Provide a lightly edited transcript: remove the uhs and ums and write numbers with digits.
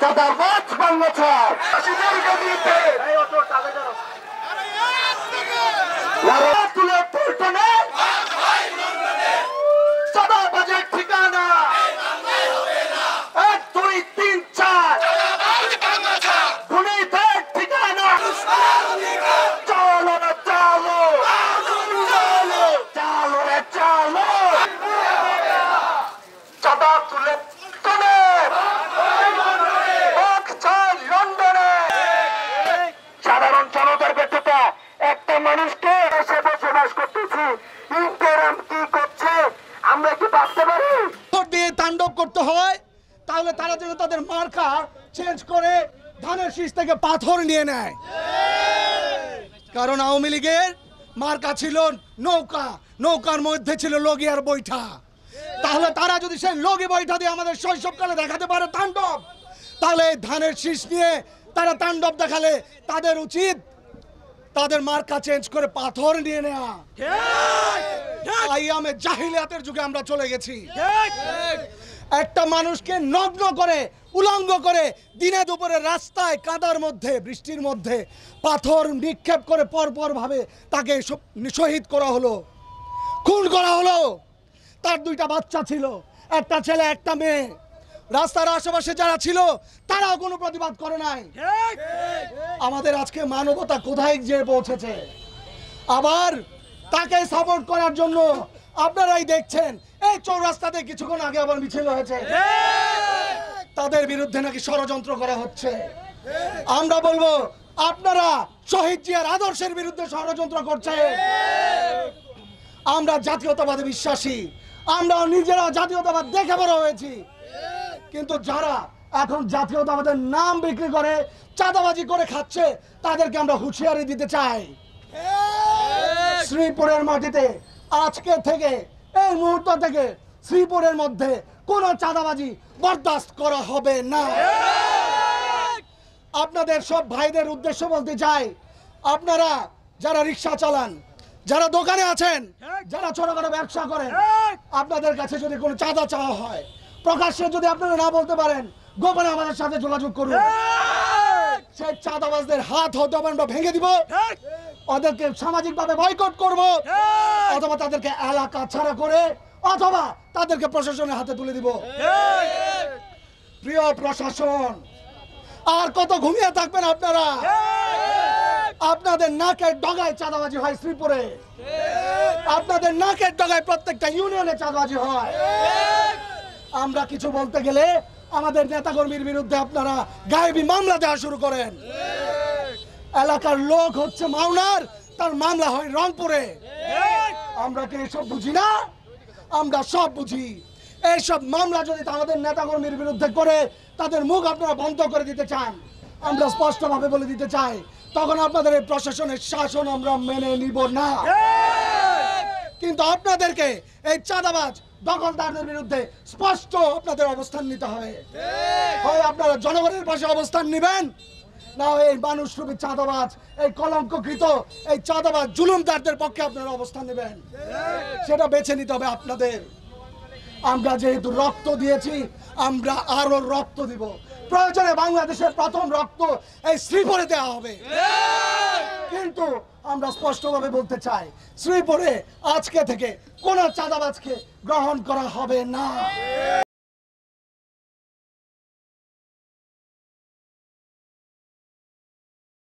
চাঁদাবাজ বাংলাদেশ তুলে পল্টনে চাঁদাবাজের ঠিকানা 1 2 3 4 খুনিদের ঠিকানা চলো না চলো চলো রে চলো চাঁদা তুলে সাধারণ জনতার ব্যর্থতা একটা মানুষকে এসে বসবাস করতেছি কি করছে আমরা কি ভাবতে পারি দিয়ে তাণ্ডব করতে হয় তাহলে তারা যেন তাদের মার্কা চেঞ্জ করে ধানের শীষ থেকে পাথর নিয়ে নেয় কারণ আওয়ামী লীগের মার্কা ছিল নৌকা নৌকার মধ্যে ছিল লগিয়ার বৈঠা তাহলে তারা যদি সেই লগি বৈঠা দিয়ে আমাদের শৈশবকালে দেখাতে পারে তাণ্ডব তাহলে ধানের শীষ নিয়ে তারা তাণ্ডব দেখালে তাদের উচিত তাদের মার্কা চেঞ্জ করে পাথর নিয়ে নেওয়া আইয়ামে জাহিলিয়াতের যুগে আমরা চলে গেছি একটা মানুষকে নগ্ন করে উলঙ্গ করে দিনে দুপুরে রাস্তায় কাদার মধ্যে বৃষ্টির মধ্যে পাথর নিক্ষেপ করে পরপর ভাবে তাকে শহীদ করা হলো খুন করা হলো তার 2টা বাচ্চা ছিল একটা ছেলে একটা মেয়ে রাস্তার আশেপাশে যারা ছিল তারাও কোনো প্রতিবাদ করে নাই আমাদের আজকে মানবতা কোথায় গিয়ে পৌঁছেছে আবার তাকে সাপোর্ট করার জন্য আপনারাই দেখছেন এই চৌরাস্তাতে কিছুক্ষণ আগে আবার মিছিল হয়েছে তাদের বিরুদ্ধে নাকি ষড়যন্ত্র করা হচ্ছে আমরা বলবো আপনারা শহীদ জিয়ার আদর্শের বিরুদ্ধে ষড়যন্ত্র করছে আমরা জাতীয়তাবাদে বিশ্বাসী আমরা নিজেরা জাতীয়তাবাদ দেখে বড় হয়েছি কিন্তু যারা এখন জাতীয়তাবাদের নাম বিক্রি করে চাঁদাবাজি করে খাচ্ছে তাদেরকে আমরা হুঁশিয়ারি দিতে চাই শ্রীপুরের মাটিতে আজকে থেকে এই মুহূর্ত থেকে শ্রীপুরের মধ্যে কোনো চাঁদাবাজি বরদাস্ত করা হবে না আপনাদের সব ভাইদের উদ্দেশ্য বলতে চাই আপনারা যারা রিক্সা চালান যারা দোকানে আছেন যারা ছোটখাটো ব্যবসা করেন আপনাদের কাছে যদি কোনো চাঁদা চাওয়া হয় প্রকাশ্যে যদি আপনারা না বলতে পারেন গোপনে আমাদের সাথে যোগাযোগ করুন সেই চাঁদাবাজদের হাত হয়তো আমরা ভেঙে দিব ওদেরকে সামাজিকভাবে বয়কট করব অথবা তাদেরকে এলাকা ছাড়া করে অথবা তাদেরকে প্রশাসনের হাতে তুলে দিব প্রিয় প্রশাসন আর কত ঘুমিয়ে থাকবেন আপনারা আপনাদের নাকের ডগায় চাঁদাবাজি হয় শ্রীপুরে আপনাদের নাকের ডগায় প্রত্যেকটা ইউনিয়নে চাঁদাবাজি হয় আমরা কিছু বলতে গেলে আমাদের নেতাকর্মীর বিরুদ্ধে আপনারা গায়েবী মামলা দেওয়া শুরু করেন এলাকার লোক হচ্ছে মাওনার তার মামলা হয় রংপুরে আমরা কি এসব বুঝি না আমরা সব বুঝি এইসব মামলা যদি আমাদের নেতাকর্মীর বিরুদ্ধে করে তাদের মুখ আপনারা বন্ধ করে দিতে চান আমরা স্পষ্টভাবে বলে দিতে চাই তখন আপনাদের এই প্রশাসনের শাসন আমরা মেনে নিব না কিন্তু আপনাদেরকে এই চাঁদাবাজ দখলদারদের বিরুদ্ধে স্পষ্ট আপনাদের অবস্থান নিতে হবে হয় আপনারা জনগণের পাশে অবস্থান নেবেন না এই মানুষরূপী চাঁদাবাজ এই কলঙ্ককৃত এই চাঁদাবাজ জুলুমদারদের পক্ষে আপনারা অবস্থান নেবেন সেটা বেছে নিতে হবে আপনাদের আমরা যেহেতু রক্ত দিয়েছি আমরা আরো রক্ত দিব প্রয়োজনে বাংলাদেশের প্রথম রক্ত এই শ্রীপুরে দেওয়া হবে কিন্তু আমরা স্পষ্টভাবে বলতে চাই শ্রীপুরে আজকে থেকে কোনো চাঁদাবাজকে গ্রহণ করা হবে না